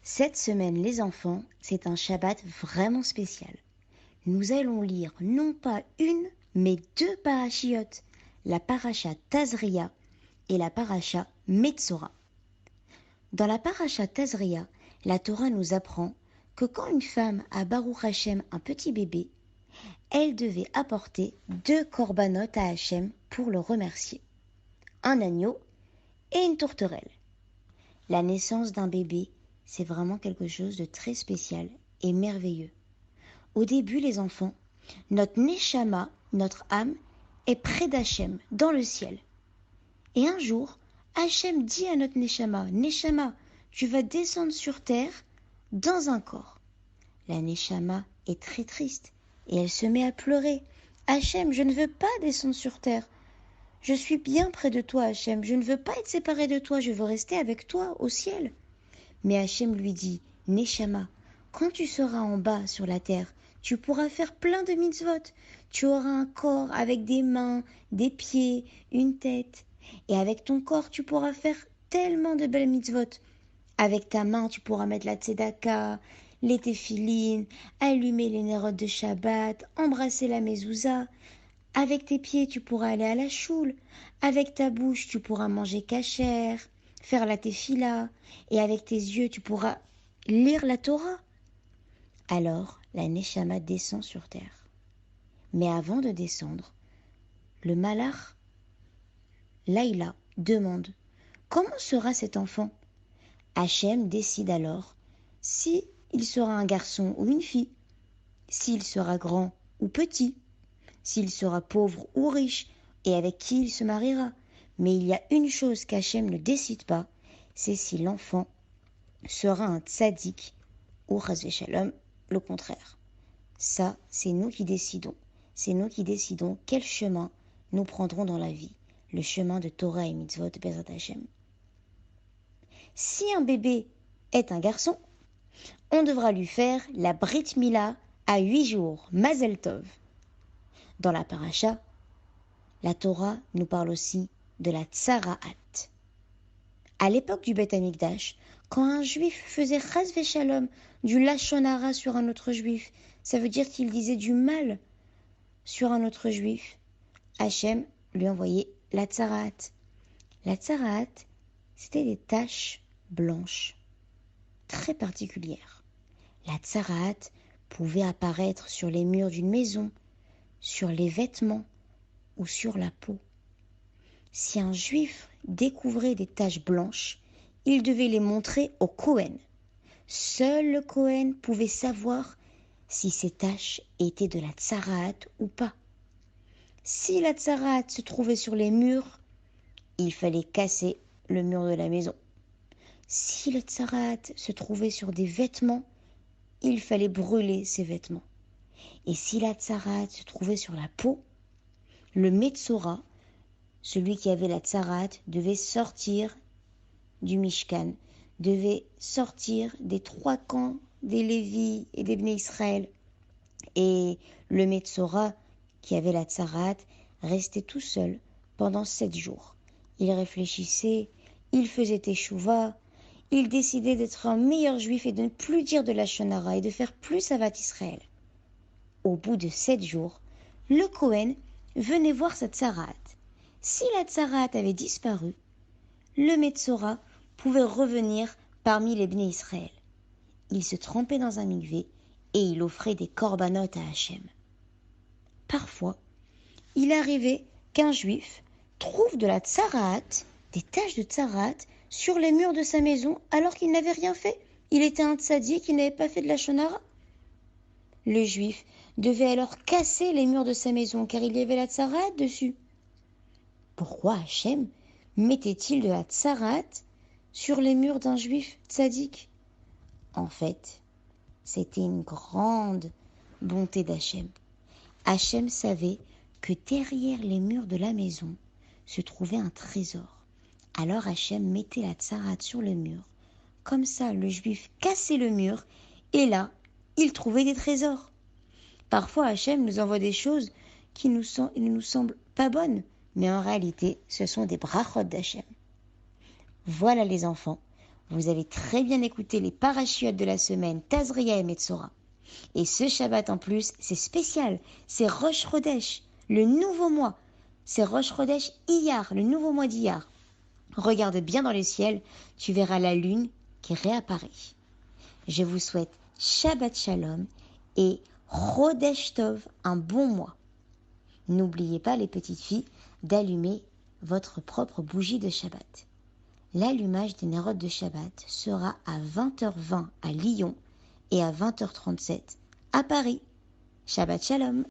Cette semaine, les enfants, c'est un Shabbat vraiment spécial. Nous allons lire non pas une, mais deux parachiotes, la paracha Tazria et la paracha Metzora. Dans la paracha Tazria, la Torah nous apprend que quand une femme a Baruch Hashem un petit bébé, elle devait apporter deux corbanotes à Hashem pour le remercier. Un agneau et une tourterelle. La naissance d'un bébé, c'est vraiment quelque chose de très spécial et merveilleux. Au début, les enfants, notre Neshama, notre âme, est près d'Hachem, dans le ciel. Et un jour, Hachem dit à notre Neshama, Neshama, tu vas descendre sur terre dans un corps. La Neshama est très triste et elle se met à pleurer. Hachem, je ne veux pas descendre sur terre. Je suis bien près de toi, Hachem. Je ne veux pas être séparé de toi. Je veux rester avec toi au ciel. Mais Hachem lui dit, Neshama, quand tu seras en bas sur la terre, tu pourras faire plein de mitzvot. Tu auras un corps avec des mains, des pieds, une tête. Et avec ton corps, tu pourras faire tellement de belles mitzvot. Avec ta main, tu pourras mettre la tzedaka, les téphilines, allumer les nérodes de Shabbat, embrasser la mezouza. Avec tes pieds, tu pourras aller à la choule. Avec ta bouche, tu pourras manger kasher, faire la tefila. Et avec tes yeux, tu pourras lire la Torah. Alors, la Neshama descend sur terre. Mais avant de descendre, le malach, Laïla, demande « Comment sera cet enfant ?» Hachem décide alors si il sera un garçon ou une fille, s'il sera grand ou petit, s'il sera pauvre ou riche, et avec qui il se mariera. Mais il y a une chose qu'Hachem ne décide pas, c'est si l'enfant sera un tzaddik ou chas v'shalom, le contraire. Ça, c'est nous qui décidons. C'est nous qui décidons quel chemin nous prendrons dans la vie, le chemin de Torah et mitzvot Bezrat Hachem. Si un bébé est un garçon, on devra lui faire la Brit Mila à 8 jours, Mazel Tov. Dans la paracha, la Torah nous parle aussi de la tsaraat. À l'époque du Beth Amikdash, quand un juif faisait chas v'shalom du lashon hara sur un autre juif, ça veut dire qu'il disait du mal sur un autre juif, Hachem lui envoyait la tsaraat. La tsaraat, c'était des taches blanches, très particulières. La tsaraat pouvait apparaître sur les murs d'une maison, sur les vêtements ou sur la peau. Si un juif découvrait des taches blanches, il devait les montrer au Kohen. Seul le Kohen pouvait savoir si ces taches étaient de la tsaraat ou pas. Si la tsaraat se trouvait sur les murs, il fallait casser le mur de la maison. Si la tsaraat se trouvait sur des vêtements, il fallait brûler ces vêtements. Et si la tsaraat se trouvait sur la peau, le Metzora, celui qui avait la tsaraat, devait sortir du Mishkan, devait sortir des 3 camps des Lévis et des Bnei Israël. Et le Metzora, qui avait la tsaraat, restait tout seul pendant 7 jours. Il réfléchissait, il faisait teshuva, il décidait d'être un meilleur juif et de ne plus dire de la shonara et de faire plus Havat Israël. Au bout de 7 jours, le Kohen venait voir sa tsaraat. Si la tsaraat avait disparu, le Metzora pouvait revenir parmi les Bnei Israël. Il se trempait dans un mikvé et il offrait des korbanot à Hachem. Parfois, il arrivait qu'un juif trouve de la tsaraat, des taches de tsaraat, sur les murs de sa maison alors qu'il n'avait rien fait. Il était un tzaddik, il n'avait pas fait de la shonara. Le juif devait alors casser les murs de sa maison car il y avait la tsaraat dessus. Pourquoi Hachem mettait-il de la tsaraat sur les murs d'un juif tzaddik? En fait, c'était une grande bonté d'Hachem. Hachem savait que derrière les murs de la maison se trouvait un trésor. Alors Hachem mettait la tsaraat sur le mur. Comme ça, le juif cassait le mur et là, il trouvait des trésors. Parfois, Hachem nous envoie des choses qui ne nous semblent pas bonnes, mais en réalité, ce sont des brachot d'Hachem. Voilà les enfants, Vous avez très bien écouté les parachutes de la semaine Tazria et Metzora. Et ce Shabbat en plus, c'est spécial. C'est Rosh Chodesh, le nouveau mois. C'est Rosh Chodesh Iyar, le nouveau mois d'Iyar. Regarde bien dans le ciel, tu verras la lune qui réapparaît. Je vous souhaite Shabbat Shalom et Chodesh Tov, un bon mois. N'oubliez pas les petites filles d'allumer votre propre bougie de Shabbat. L'allumage des Nerot de Shabbat sera à 20h20 à Lyon et à 20h37 à Paris. Shabbat Shalom.